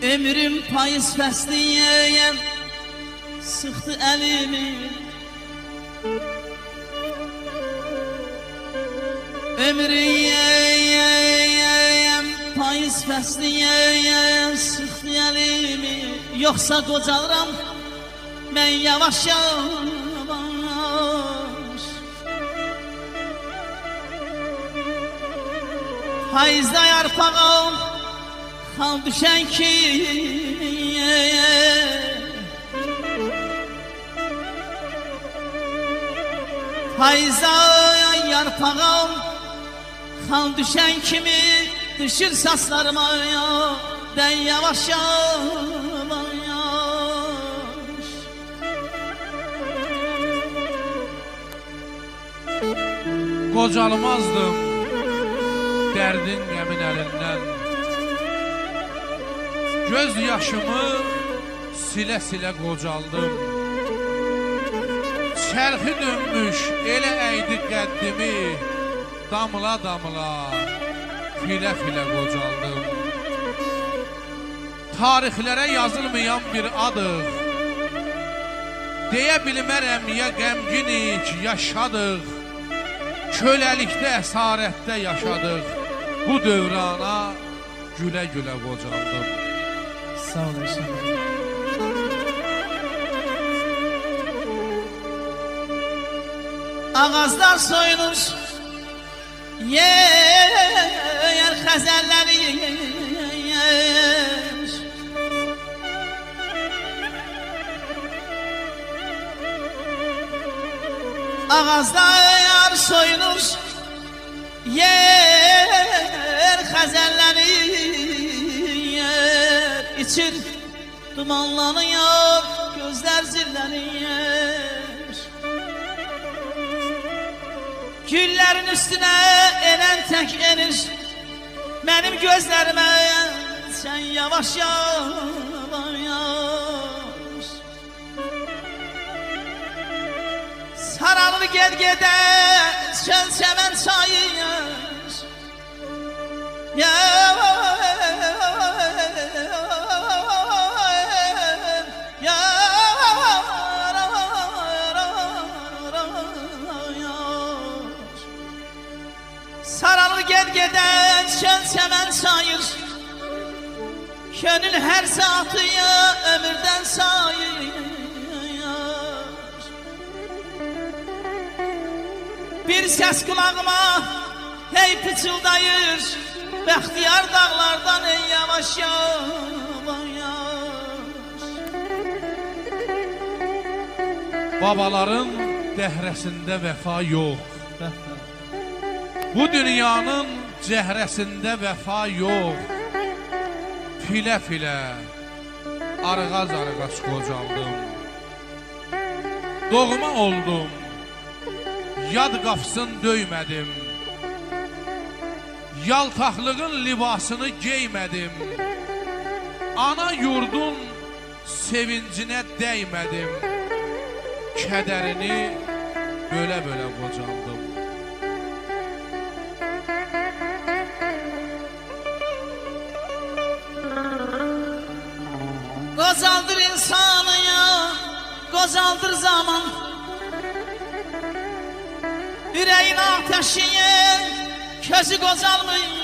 Ömrüm payız fəsliyəyəm, sıxdı əlimi. Ömrüm payız fəsliyəyəm, sıxdı əlimi. Yoxsa qocalıram mən yavaş yavaş. Payızda yarpağım xal düşən kimi. Payızda yarpağım xal düşən kimi düşür saçlarıma dən yavaş yavaş. Qocalmazdım dərdin qəmin əlindən. Göz yaşımı silə-silə qocaldım. Çərxi dönmüş elə əydi qəddimi, damla-damla, filə-filə qocaldım. Tarixlərə yazılmayan bir adıq, deyə bilmərəm ya qəmginik yaşadıq. Köləlikdə, əsarətdə yaşadıq. Bu dövrana gülə-gülə qocaldım. Sağ ol inşallah. Ağazlar soyunur, yer xəzəlləri yer. Ağazlar soyunur, yer xəzəlləri yer. İçir dumanlanıyor, gözler zillənir. Güllərin üstünə enən tək enir, mənim gözlərimə sən yavaş yavaş. Sararır ged-gedə çöl çəmən çayır. Sararır ged-gedən çöl çəmən çayır. Könül hər saatı ömürdən sayır. Bir səs qulağıma hey pıçıldayır, bəxtiyar dağlardan ey yavaş yavaş. Babaların dəhrəsində vəfa yox, bu dünyanın cəhrəsində vəfa yox. Filə-filə, arğaz-arğaz qocaldım. Doğma oldum, yad qapısını döymədim. Yaltaqlığın libasını geymədim. Ana yurdun sevincinə dəymədim. Kədərini bölə-bölə qocaldım. Qocaldır insanı ya, qocaldır zaman. Ürəyin ateşi, közü qocalmıyor.